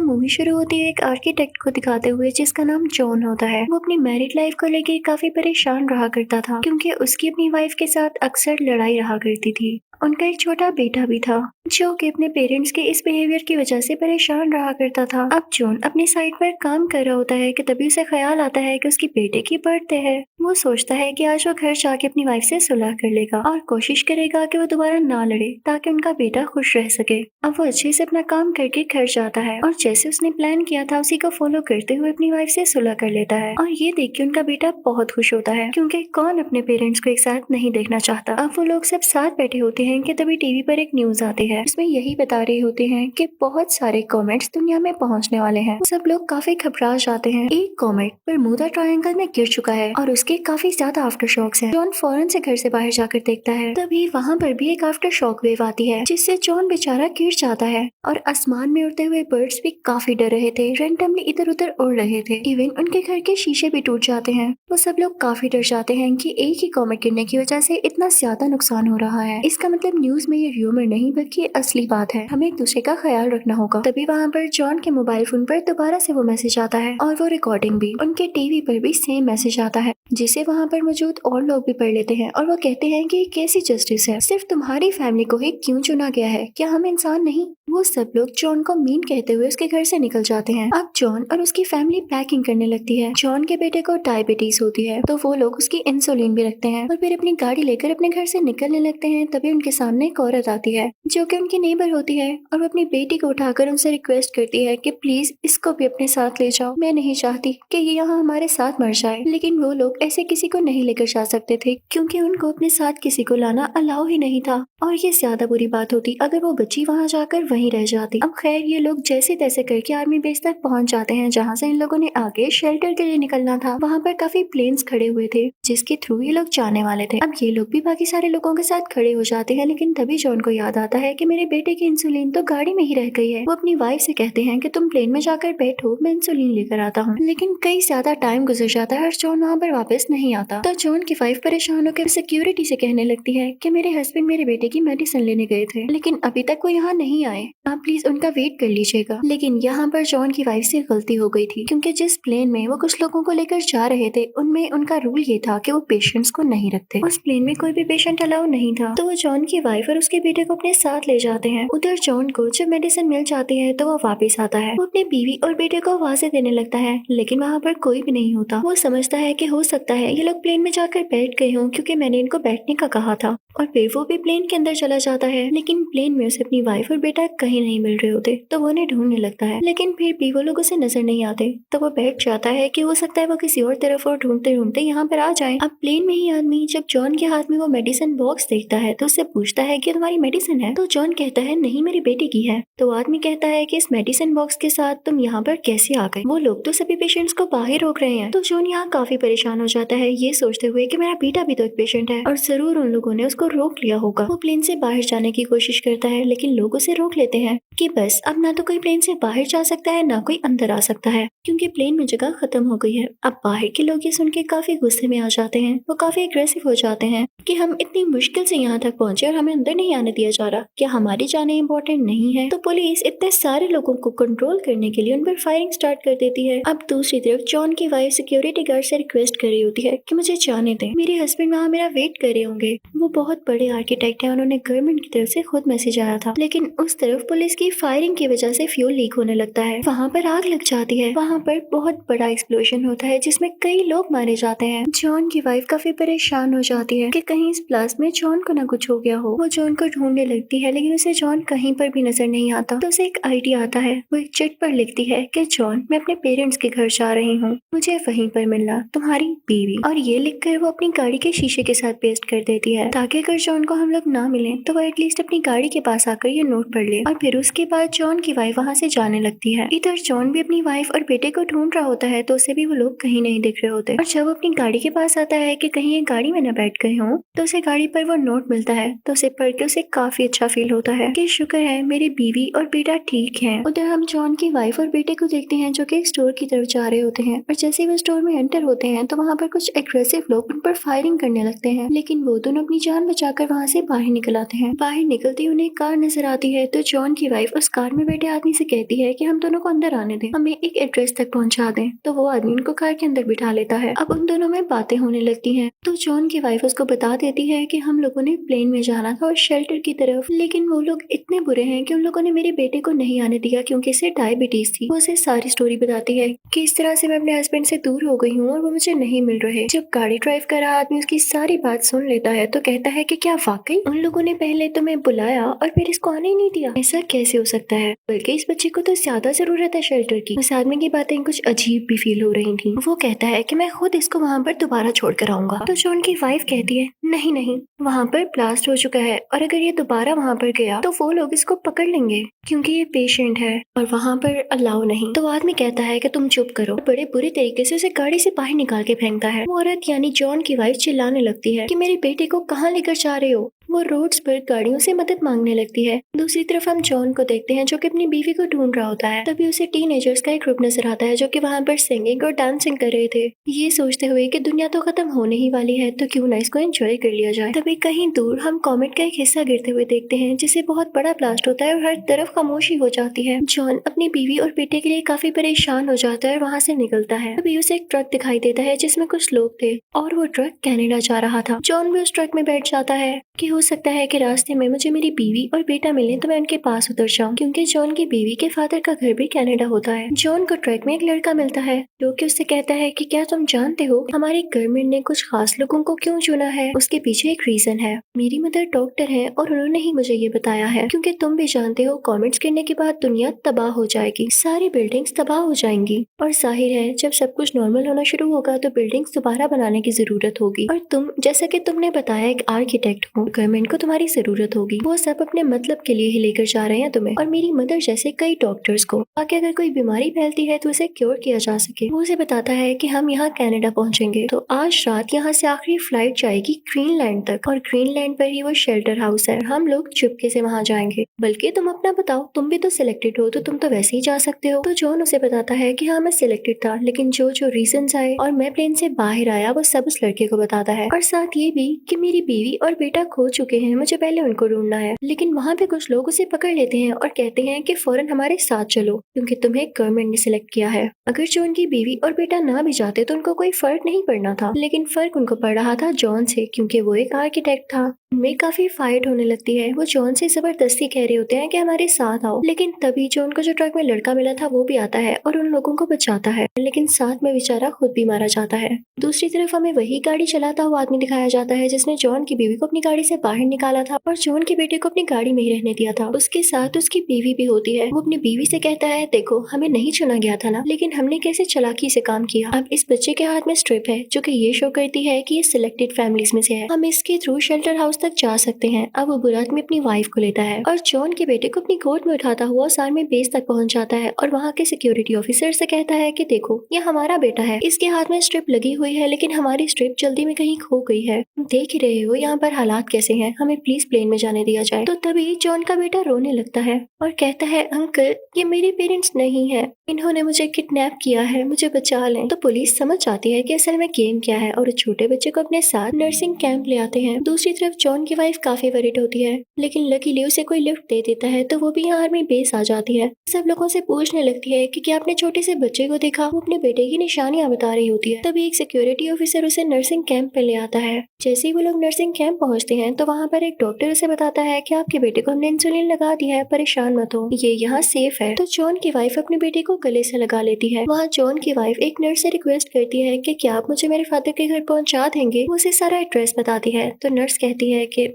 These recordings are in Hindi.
मूवी शुरू होती है एक आर्किटेक्ट को दिखाते हुए जिसका नाम जॉन होता है। वो अपनी मैरिड लाइफ को लेके काफी परेशान रहा करता था क्योंकि उसकी अपनी वाइफ के साथ अक्सर लड़ाई रहा करती थी। उनका एक छोटा बेटा भी था जो कि अपने पेरेंट्स के इस बिहेवियर की वजह से परेशान रहा करता था। अब जॉन अपनी साइड पर काम कर रहा होता है कि तभी उसे ख्याल आता है कि उसकी बेटे की बर्थडे है। वो सोचता है कि आज वो घर जाके अपनी वाइफ से सुलह कर लेगा और कोशिश करेगा कि वो दोबारा ना लड़े ताकि उनका बेटा खुश रह सके। अब वो अच्छे से अपना काम करके घर जाता है और जैसे उसने प्लान किया था उसी को फॉलो करते हुए अपनी वाइफ से सुलह कर लेता है। और ये देख के उनका बेटा बहुत खुश होता है क्योंकि कौन अपने पेरेंट्स को एक साथ नहीं देखना चाहता। अब वो लोग सब साथ बैठे होते हैं कि तभी टीवी पर एक न्यूज आती है इसमें यही बता रहे होते हैं कि बहुत सारे कॉमेट्स दुनिया में पहुंचने वाले हैं। सब लोग काफी घबरा जाते हैं। एक कॉमेट बरमूडा ट्रायंगल में गिर चुका है और उसके काफी ज्यादा आफ्टर शॉक्स हैं। जॉन फौरन से घर से बाहर जाकर देखता है, तभी वहाँ पर भी एक आफ्टर शॉक वेव आती है जिससे जॉन बेचारा गिर जाता है और आसमान में उड़ते हुए बर्ड्स भी काफी डर रहे थे, रैंडमली इधर उधर उड़ रहे थे। इवन उनके घर के शीशे भी टूट जाते हैं। वो सब लोग काफी डर जाते हैं कि एक ही कॉमेट गिरने की वजह से इतना ज्यादा नुकसान हो रहा है। इसका मतलब न्यूज में ये र्यूमर नहीं बल्कि असली बात है। हमें एक दूसरे का ख्याल रखना होगा। तभी वहाँ पर जॉन के मोबाइल फोन पर दोबारा से वो मैसेज आता है और वो रिकॉर्डिंग भी। उनके टीवी पर भी सेम मैसेज आता है जिसे वहाँ पर मौजूद और लोग भी पढ़ लेते हैं और वो कहते हैं कि कैसी जस्टिस है, सिर्फ तुम्हारी फैमिली को ही क्यों चुना गया है, क्या हम इंसान नहीं। वो सब लोग जॉन को मीन कहते हुए उसके घर से निकल जाते हैं। अब जॉन और उसकी फैमिली पैकिंग करने लगती है। जॉन के बेटे को डायबिटीज होती है तो वो लोग उसकी इंसुलिन भी रखते हैं और फिर अपनी गाड़ी लेकर अपने घर से निकलने लगते हैं। तभी उनके सामने एक औरत आती है जो कि उनकी नेबर होती है और वो अपनी बेटी को उठाकर उनसे रिक्वेस्ट करती है कि प्लीज इसको भी अपने साथ ले जाओ। मैं नहीं चाहती कि ये यहाँ हमारे साथ मर जाए। लेकिन वो लोग ऐसे किसी को नहीं लेकर जा सकते थे क्योंकि उनको अपने साथ किसी को लाना अलाउ ही नहीं था। और ये ज्यादा बुरी बात होती अगर वो बच्ची वहाँ जाकर वहीं रह जाती। अब खैर ये लोग जैसे तैसे करके आर्मी बेस तक पहुंच जाते हैं जहाँ से इन लोगों ने आगे शेल्टर के लिए निकलना था। वहाँ पर काफी प्लेन्स खड़े हुए थे जिसके थ्रू ये लोग जाने वाले थे। अब ये लोग भी बाकी सारे लोगों के साथ खड़े हो जाते हैं लेकिन तभी जॉन को याद आता है कि मेरे बेटे की इंसुलिन तो गाड़ी में ही रह गई है। वो अपनी वाइफ से कहते हैं कि तुम प्लेन में जाकर बैठो, मैं इंसुलिन लेकर आता हूँ। लेकिन कई ज्यादा टाइम गुजर जाता है और जॉन वहाँ पर वापस नहीं आता। तो जॉन की वाइफ परेशान होकर सिक्योरिटी से कहने लगती है कि मेरे हस्बैंड मेरे बेटे की मेडिसिन लेने गए थे लेकिन अभी तक वो यहाँ नहीं आए, आप प्लीज उनका वेट कर लीजिएगा। लेकिन यहाँ पर जॉन की वाइफ से गलती हो गई थी क्योंकि जिस प्लेन में वो कुछ लोगों को लेकर जा रहे थे उनमें उनका रूल ये था कि वो पेशेंट्स को नहीं रखते। उस प्लेन में कोई भी पेशेंट अलाउ नहीं था तो वो जॉन की वाइफ और उसके बेटे को अपने साथ ले जाते हैं। उधर जॉन को जब मेडिसिन मिल जाती है तो वो वापस आता है। वो अपनी बीवी और बेटे को आवाजें देने लगता है लेकिन वहाँ पर कोई भी नहीं होता। वो समझता है कि हो सकता है ये लोग प्लेन में जाकर बैठ गए हों क्योंकि मैंने इनको बैठने का कहा था। और फिर वो भी प्लेन के अंदर चला जाता है लेकिन प्लेन में उसे अपनी वाइफ और बेटा कहीं नहीं मिल रहे होते तो वो उन्हें ढूंढने लगता है लेकिन फिर भी वो लोग उसे नजर नहीं आते। तो वो बैठ जाता है कि हो सकता है वो किसी और तरफ और ढूंढते ढूंढते यहाँ पर आ जाए। अब प्लेन में ही आदमी जब जॉन के हाथ में वो मेडिसिन बॉक्स देखता है तो उससे पूछता है कि तुम्हारी मेडिसिन है। तो जॉन कहता है नहीं मेरी बेटी की है। तो आदमी कहता है कि इस मेडिसिन बॉक्स के साथ तुम यहाँ पर कैसे आ गए, वो लोग तो सभी पेशेंट्स को बाहर रोक रहे हैं। तो जॉन यहाँ काफी परेशान हो जाता है ये सोचते हुए कि मेरा बेटा भी तो एक पेशेंट है और जरूर उन लोगों ने उसको रोक लिया होगा। वो प्लेन से बाहर जाने की कोशिश करता है लेकिन लोग उसे रोक लेते हैं कि बस अब ना तो कोई प्लेन से बाहर जा सकता है ना कोई अंदर आ सकता है क्योंकि प्लेन में जगह खत्म हो गई है। अब बाहर के लोग ये सुन के काफी गुस्से में आ जाते हैं। वो काफी एग्रेसिव हो जाते हैं कि हम इतनी मुश्किल से यहाँ तक पहुंचे और हमें अंदर नहीं आने दिया जा रहा, क्या हमारी जानें इंपॉर्टेंट नहीं है। तो पुलिस इतने सारे लोगों को कंट्रोल करने के लिए उन पर फायरिंग स्टार्ट कर देती है। अब दूसरी तरफ जॉन की वाइफ सिक्योरिटी गार्ड से रिक्वेस्ट कर रही होती है कि मुझे जाने दें, मेरे हस्बैंड वहाँ मेरा वेट कर रहे होंगे। वो बहुत बड़े आर्किटेक्ट है, उन्होंने गवर्नमेंट की तरफ से खुद मैसेज आया था। लेकिन उस तरफ पुलिस की फायरिंग की वजह से फ्यूल लीक होने लगता है, वहाँ पर आग लग जाती है। वहाँ पर बहुत बड़ा एक्सप्लोजन होता है जिसमें कई लोग मारे जाते हैं। जॉन की वाइफ काफी परेशान हो जाती है कि कहीं इस ब्लास्ट में जॉन को ना कुछ हो गया हो। वो जॉन को ढूंढने लगती है लेकिन उसे जॉन कहीं पर भी नजर नहीं आता। तो उसे एक आइडिया आता है। वो एक चिट पर लिखती है कि जॉन मैं अपने पेरेंट्स के घर जा रही हूँ, मुझे वहीं पर मिलना, तुम्हारी बीवी। और ये लिखकर वो अपनी गाड़ी के शीशे के साथ पेस्ट कर देती है ताकि अगर जॉन को हम लोग ना मिले तो वो एटलीस्ट अपनी गाड़ी के पास आकर ये नोट पढ़ ले। और फिर उसके बाद जॉन की वाइफ वहाँ से जाने लगती है। इधर जॉन भी अपनी वाइफ और बेटे को ढूंढ रहा होता है तो उसे भी वो लोग कहीं नहीं दिख रहे होते। और जब वो अपनी गाड़ी के पास आता है कि कहीं ये गाड़ी में न बैठ गए हों तो उसे गाड़ी पर वो नोट मिलता है। तो उसे पढ़ के उसे काफी अच्छा फील होता है कि शुक्र है मेरी बीवी और बेटा ठीक है। उधर हम जॉन की वाइफ और बेटे को देखते हैं जो कि एक स्टोर की तरफ जा रहे होते हैं और जैसे ही वो स्टोर में एंटर होते हैं तो वहाँ पर कुछ एग्रेसिव लोग उन पर फायरिंग करने लगते हैं लेकिन वो दोनों अपनी जान बचाकर वहाँ से बाहर निकल आते हैं। बाहर निकलते ही उन्हें कार नजर आती है तो जॉन की वाइफ वाइफ उस कार में बैठे आदमी से कहती है कि हम दोनों को अंदर आने दें, हमें एक एड्रेस तक पहुंचा दें। तो वो आदमी उनको कार के अंदर बिठा लेता है। अब उन दोनों में बातें होने लगती हैं। तो जॉन की वाइफ उसको बता देती है कि हम लोगों ने प्लेन में जाना था और शेल्टर की तरफ, लेकिन वो लोग इतने बुरे हैं कि उन लोगों ने मेरे बेटे को नहीं आने दिया क्योंकि इसे डायबिटीज थी। वो उसे सारी स्टोरी बताती है कि इस तरह से मैं अपने हस्बैंड से दूर हो गई हूँ और वो मुझे नहीं मिल रहे। जब गाड़ी ड्राइव कर रहा आदमी उसकी सारी बात सुन लेता है तो कहता है कि क्या वाकई उन लोगों ने पहले तुम्हें बुलाया और फिर इसको आने ही नहीं दिया? ऐसा कैसे हो सकता है? बल्कि इस बच्चे को तो ज्यादा जरूरत है शेल्टर की। उस आदमी की बातें कुछ अजीब भी फील हो रही थी। वो कहता है कि मैं खुद इसको वहाँ पर दोबारा छोड़ कर आऊंगा। तो जॉन की वाइफ कहती है नहीं नहीं, वहाँ पर ब्लास्ट हो चुका है और अगर ये दोबारा वहाँ पर गया तो वो लोग इसको पकड़ लेंगे क्योंकि ये पेशेंट है और वहाँ पर अलाउ नहीं। तो आदमी कहता है कि तुम चुप करो। बड़े बुरे तरीके से उसे गाड़ी से बाहर निकाल के फेंकता है। वो औरत यानी जॉन की वाइफ चिल्लाने लगती है कि मेरे बेटे को कहाँ लेकर जा रहे हो। वो रोड्स पर गाड़ियों से मदद मांगने लगती है। दूसरी तरफ हम जॉन को देखते हैं जो कि अपनी बीवी को ढूंढ रहा होता है। तभी उसे टीनेजर्स का एक ग्रुप नजर आता है जो कि वहाँ पर सिंगिंग और डांसिंग कर रहे थे, ये सोचते हुए कि दुनिया तो खत्म होने ही वाली है तो क्यों ना इसको एंजॉय कर लिया जाए। तभी कहीं दूर हम कॉमेट का एक हिस्सा गिरते हुए देखते हैं जिसे बहुत बड़ा ब्लास्ट होता है और हर तरफ खामोशी हो जाती है। जॉन अपनी बीवी और बेटे के लिए काफी परेशान हो जाता है और वहाँ से निकलता है। तभी उसे एक ट्रक दिखाई देता है जिसमें कुछ लोग थे और वो ट्रक कनाडा जा रहा था। जॉन भी उस ट्रक में बैठ जाता है कि हो सकता है कि रास्ते में मुझे मेरी बीवी और बेटा मिले तो मैं उनके पास उतर जाऊं, क्योंकि जॉन की बीवी के फादर का घर भी कनाडा होता है। जॉन को ट्रक में एक लड़का मिलता है जो कि उससे कहता है कि क्या तुम जानते हो हमारी गवर्नमेंट ने कुछ खास लोगों को क्यों चुना है? उसके पीछे एक रीजन है। मेरी मदर डॉक्टर है और उन्होंने ही मुझे ये बताया है, क्योंकि तुम भी जानते हो कॉमेट्स गिरने के बाद दुनिया तबाह हो जाएगी, सारी बिल्डिंग्स तबाह हो जाएंगी और जाहिर है जब सब कुछ नॉर्मल होना शुरू होगा तो बिल्डिंग्स दोबारा बनाने की जरूरत होगी और तुम जैसा कि तुमने बताया एक आर्किटेक्ट हो, गवर्नमेंट को तुम्हारी जरूरत होगी। वो सब अपने मतलब के लिए ही लेकर जा रहे हैं तुम्हें और मेरी मदर जैसे कई डॉक्टर्स को, ताकि अगर कोई बीमारी फैलती है तो उसे क्योर किया जा सके। वो उसे बताता है कि हम यहाँ कनाडा पहुंचेंगे तो आज रात यहाँ से आखिरी फ्लाइट जाएगी ग्रीनलैंड तक और ग्रीनलैंड पर ही वो शेल्टर हाउस है। हम लोग चुपके से वहाँ जाएंगे। बल्कि तुम अपना बताओ, तुम भी तो सिलेक्टेड हो तो तुम तो वैसे ही जा सकते हो। तो जॉन उसे बताता है कि हाँ मैं सिलेक्टेड था, लेकिन जो जो रीजंस आए और मैं प्लेन से बाहर आया वो सब उस लड़के को बताता है और साथ ये भी कि मेरी बीवी और बेटा खो चुके हैं, मुझे पहले उनको ढूंढना है। लेकिन वहाँ पे कुछ लोग उसे पकड़ लेते हैं और कहते हैं कि फौरन हमारे साथ चलो क्योंकि तुम्हें गवर्नमेंट ने सिलेक्ट किया है। अगर जो उनकी बीवी और बेटा ना भी जाते तो उनको कोई फर्क नहीं पड़ना था, लेकिन फर्क उनको पड़ रहा था जॉन से, क्योंकि वो एक आर्किटेक्ट था। उनमें काफी फाइट होने लगती है। वो जॉन से जबरदस्ती कह रहे होते हैं कि हमारे साथ आओ, लेकिन तभी जो उनको जो ट्रक में लड़का मिला था वो भी आता है और उन लोगों को बचाता है, लेकिन साथ में बेचारा खुद भी मारा जाता है। दूसरी तरफ हमें वही गाड़ी चलाता हुआ आदमी दिखाया जाता है जिसने जॉन की बीवी को अपनी गाड़ी से बाहर निकाला था और जॉन के बेटे को अपनी गाड़ी में ही रहने दिया था। उसके साथ उसकी बीवी भी होती है। वो अपनी बीवी से कहता है देखो हमें नहीं चुना गया था ना, लेकिन हमने कैसे चालाकी से काम किया। अब इस बच्चे के हाथ में स्ट्रिप है जो कि ये शो करती है कि ये सिलेक्टेड फैमिलीज में से है, हम इसके थ्रू शेल्टर हाउस तक जा सकते हैं। अब वो बुरा आदमी अपनी वाइफ को लेता है और जॉन के बेटे को अपनी गोद में उठाता हुआ उस आर्मी बेस तक पहुंच जाता है और वहाँ के सिक्योरिटी ऑफिसर से कहता है कि देखो ये हमारा बेटा है, इसके हाथ में स्ट्रिप लगी हुई है, लेकिन हमारी स्ट्रिप जल्दी में कहीं खो गई है। देख ही रहे हो यहाँ पर हालात कैसे हैं, हमें प्लीज प्लेन में जाने दिया जाए। तो तभी जॉन का बेटा रोने लगता है और कहता है अंकल ये मेरे पेरेंट्स नहीं है, इन्होंने मुझे किडनैप किया है, मुझे बचा लें। तो पुलिस समझ जाती है कि असल में गेम क्या है और छोटे बच्चे को अपने साथ नर्सिंग कैंप ले आते हैं। दूसरी तरफ जॉन की वाइफ काफी वरीड होती है, लेकिन लकीली उसे कोई लिफ्ट दे देता है तो वो भी यहाँ आर्मी बेस आ जाती है। सब लोगों से पूछने लगती है कि क्या आपने छोटे से बच्चे को देखा? वो अपने बेटे की निशानियां बता रही होती है। तभी एक सिक्योरिटी ऑफिसर उसे नर्सिंग कैंप पे ले आता है। जैसे ही वो लोग नर्सिंग कैंप पहुंचते हैं तो वहाँ पर एक डॉक्टर उसे बताता है कि आपके बेटे को हमने इंसुलिन लगा दिया है, परेशान मत हो, ये यहाँ सेफ है। तो जॉन की वाइफ अपने बेटे को गले से लगा लेती है। वहाँ जॉन की वाइफ एक नर्स से रिक्वेस्ट करती है कि क्या आप मुझे मेरे फादर के घर पहुँचा देंगे? वो उसे सारा एड्रेस बताती है। तो नर्स कहती है कि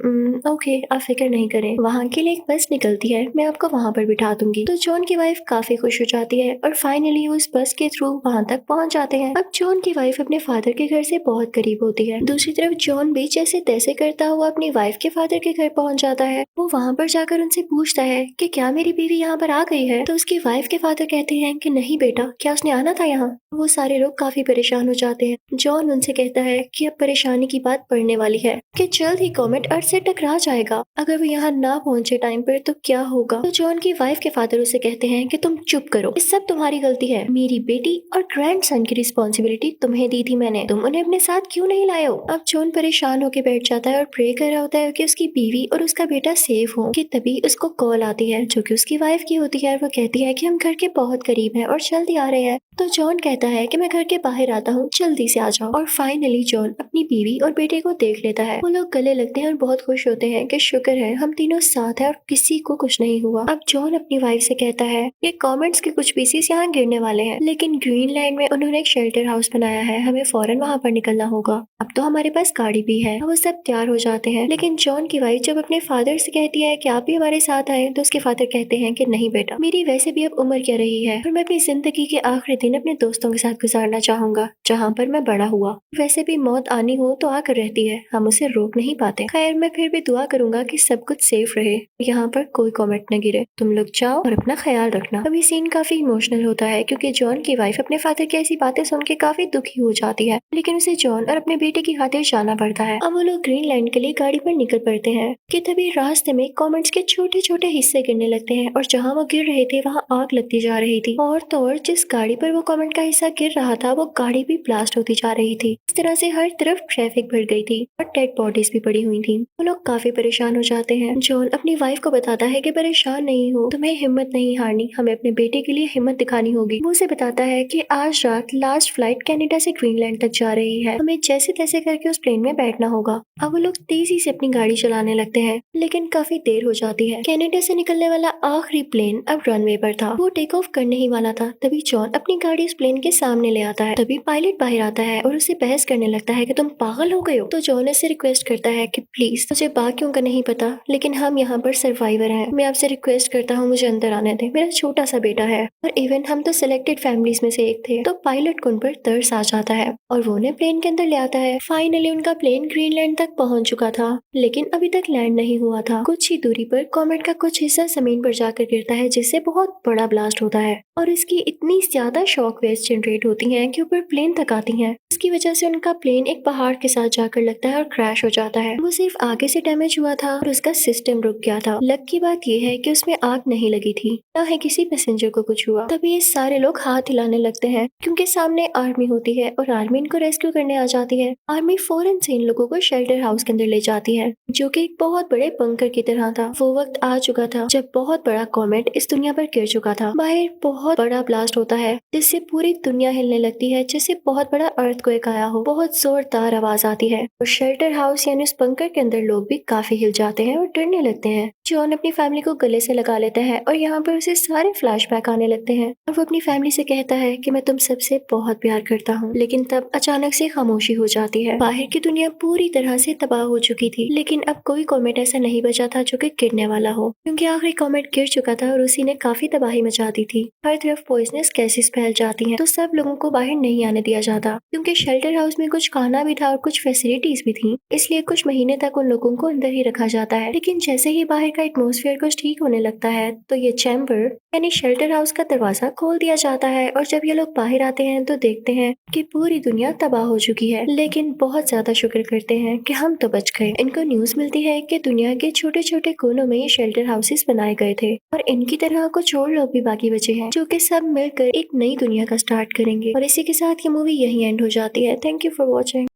ओके आप फिक्र नहीं करें, वहाँ के लिए एक बस निकलती है, मैं आपको वहाँ पर बिठा दूंगी। तो जॉन की वाइफ काफी खुश हो जाती है और फाइनली उस बस के थ्रू वहाँ तक पहुँच जाते हैं। अब जॉन की वाइफ अपने फादर के घर से बहुत करीब होती है। दूसरी तरफ जॉन भी जैसे तैसे करता हुआ अपनी वाइफ के फादर के घर पहुँच जाता है। वो वहाँ पर जाकर उनसे पूछता है कि क्या मेरी बीवी यहाँ पर आ गई है? तो उसकी वाइफ के फादर कहते हैं कि नहीं बेटा, क्या उसने आना था यहाँ? वो सारे लोग काफी परेशान हो जाते हैं। जॉन उनसे कहता है कि अब परेशानी की बात पड़ने वाली है कि जल्द ही कॉमेट अर्थ से टकरा जाएगा, अगर वो यहाँ ना पहुंचे टाइम पर तो क्या होगा। तो जॉन की वाइफ के फादर उसे कहते हैं कि तुम चुप करो, इस सब तुम्हारी गलती है, मेरी बेटी और ग्रैंडसन की रिस्पॉन्सिबिलिटी तुम्हें दी थी मैंने, तुम उन्हें अपने साथ क्यों नहीं लाए हो? अब जॉन परेशान होकर बैठ जाता है और प्रे कर रहा होता है कि उसकी बीवी और उसका बेटा सेफ हो कि तभी उसको कॉल आती है जो कि उसकी वाइफ की होती है। वो कहती है कि हम घर के बहुत करीब हैं और जल्दी आ रहे हैं। तो जॉन कहता है कि मैं घर के बाहर आता हूँ, जल्दी से आ जाओ। और फाइनली जॉन अपनी बीवी और बेटे को देख लेता है। वो लोग गले लगते हैं और बहुत खुश होते हैं कि शुक्र है हम तीनों साथ हैं और किसी को कुछ नहीं हुआ। अब जॉन अपनी वाइफ से कहता है कि कॉमेट्स के कुछ पीसेस यहाँ गिरने वाले हैं, लेकिन ग्रीनलैंड में उन्होंने एक शेल्टर हाउस बनाया है, हमें फौरन वहाँ पर निकलना होगा। अब तो हमारे पास गाड़ी भी है। अब वो सब तैयार हो जाते हैं, लेकिन जॉन की वाइफ जब अपने फादर से कहती है कि आप भी हमारे साथ आए, तो उसके फादर कहते हैं कि नहीं बेटा, मेरी वैसे भी अब उम्र क्या रही है और मैं अपनी जिंदगी के आखिरी दिन अपने दोस्तों के साथ गुजारना चाहूंगा जहाँ पर मैं बड़ा हुआ। वैसे भी मौत आनी हो तो आकर रहती है, हम उसे रोक नहीं पाते। खैर मैं फिर भी दुआ करूंगा कि सब कुछ सेफ रहे, यहाँ पर कोई कॉमेट न गिरे। तुम लोग जाओ और अपना ख्याल रखना। अभी सीन काफी इमोशनल होता है क्योंकि जॉन की वाइफ अपने फादर की ऐसी बातें सुन के काफी दुखी हो जाती है, लेकिन उसे जॉन और अपने बेटे की खातिर जाना पड़ता है। अब वो लोग ग्रीनलैंड के लिए गाड़ी पर निकल पड़ते हैं कि तभी रास्ते में कॉमेट्स के छोटे छोटे हिस्से गिरने लगते हैं और जहाँ वो गिर रहे थे वहाँ आग लगती जा रही थी। और तो और जिस गाड़ी पर वो कॉमेट का हिस्सा गिर रहा था वो गाड़ी भी ब्लास्ट होती जा रही थी। इस तरह से हर तरफ ट्रैफिक बढ़ गई थी और डेड बॉडीज भी पड़ी हुई थी। वो लोग काफी परेशान हो जाते हैं। जॉन अपनी वाइफ को बताता है कि परेशान नहीं हो, तुम्हें हिम्मत नहीं हारनी, हमें अपने बेटे के लिए हिम्मत दिखानी होगी। वो उसे बताता है कि आज रात लास्ट फ्लाइट कनाडा से ग्रीनलैंड तक जा रही है, हमें जैसे तैसे करके उस प्लेन में बैठना होगा। अब वो लोग तेजी से अपनी गाड़ी चलाने लगते हैं, लेकिन काफी देर हो जाती है। कनाडा से निकलने वाला आखिरी प्लेन अब रनवे पर था, वो टेक ऑफ करने ही वाला था। तभी जॉन अपनी गाड़ी उस प्लेन के सामने ले आता है। तभी पायलट बाहर आता है और उसे बहस करने लगता है कि तुम पागल हो गए हो। तो जॉन उससे रिक्वेस्ट करता है कि प्लीज, मुझे बाकियों का नहीं पता, लेकिन हम यहाँ पर सर्वाइवर हैं, मैं आपसे रिक्वेस्ट करता हूँ मुझे अंदर आने दें, मेरा छोटा सा बेटा है और इवन हम तो सिलेक्टेड फैमिलीज में से एक थे। तो पायलट को उन पर तरस आ जाता है और वो उन्हें प्लेन के अंदर ले आता है। फाइनली उनका प्लेन ग्रीनलैंड तक पहुंच चुका था, लेकिन अभी तक लैंड नहीं हुआ था। कुछ ही दूरी पर कॉमेट का कुछ हिस्सा जमीन पर जाकर गिरता है, जिससे बहुत बड़ा ब्लास्ट होता है और इसकी इतनी ज्यादा शॉक वेव्स जनरेट होती हैं कि ऊपर प्लेन तक आती हैं। इसकी वजह से उनका प्लेन एक पहाड़ के साथ जाकर लगता है और क्रैश हो जाता है। वो सिर्फ आगे से डैमेज हुआ था और उसका सिस्टम रुक गया था। लक की बात यह है कि उसमें आग नहीं लगी थी, ना ही किसी पैसेंजर को कुछ हुआ। तभी ये सारे लोग हाथ हिलाने लगते हैं क्योंकि सामने आर्मी होती है और आर्मी इनको रेस्क्यू करने आ जाती है। आर्मी फौरन से इन लोगों को शेल्टर हाउस के अंदर ले जाती है, जो कि एक बहुत बड़े बंकर की तरह था। वो वक्त आ चुका था जब बहुत बड़ा कॉमेट इस दुनिया पर गिर चुका था। बाहर बहुत बड़ा ब्लास्ट होता है जिससे पूरी दुनिया हिलने लगती है, जैसे बहुत बड़ा अर्थक्वेक आया हो। बहुत जोरदार आवाज आती है और शेल्टर हाउस यानी उस बंकर के अंदर लोग भी काफी हिल जाते हैं और डरने लगते हैं। जॉन अपनी फैमिली को गले से लगा लेता है और यहाँ पर उसे सारे फ्लैशबैक आने लगते हैं और वो अपनी फैमिली से कहता है कि मैं तुम सबसे बहुत प्यार करता हूँ। लेकिन तब अचानक से खामोशी हो जाती है। बाहर की दुनिया पूरी तरह से तबाह हो चुकी थी, लेकिन अब कोई कॉमेट ऐसा नहीं बचा था जो कि गिरने वाला हो, क्योंकि आखिरी कॉमेट गिर चुका था और उसी ने काफी तबाही मचा दी थी। हर तरफ पॉइजनस गैसेस फैल जाती हैं, तो सब लोगों को बाहर नहीं आने दिया जाता, क्योंकि शेल्टर हाउस में कुछ खाना भी था और कुछ फैसिलिटीज भी थी, इसलिए कुछ महीने तक उन लोगों को अंदर ही रखा जाता है। लेकिन जैसे ही बाहर का एटमॉस्फेयर कुछ ठीक होने लगता है तो ये चैम्बर यानी शेल्टर हाउस का दरवाजा खोल दिया जाता है और जब ये लोग बाहर आते हैं तो देखते हैं कि पूरी दुनिया तबाह हो चुकी है। लेकिन बहुत ज्यादा शुक्र करते हैं कि हम तो बच गए। इनको न्यूज मिलती है कि दुनिया के छोटे छोटे कोनों में ये शेल्टर हाउसेस बनाए गए थे और इनकी तरह कुछ और लोग भी बाकी बचे हैं जो कि सब मिलकर एक नई दुनिया का स्टार्ट करेंगे। और इसी के साथ ये मूवी यही एंड हो जाती है। Thank you for watching.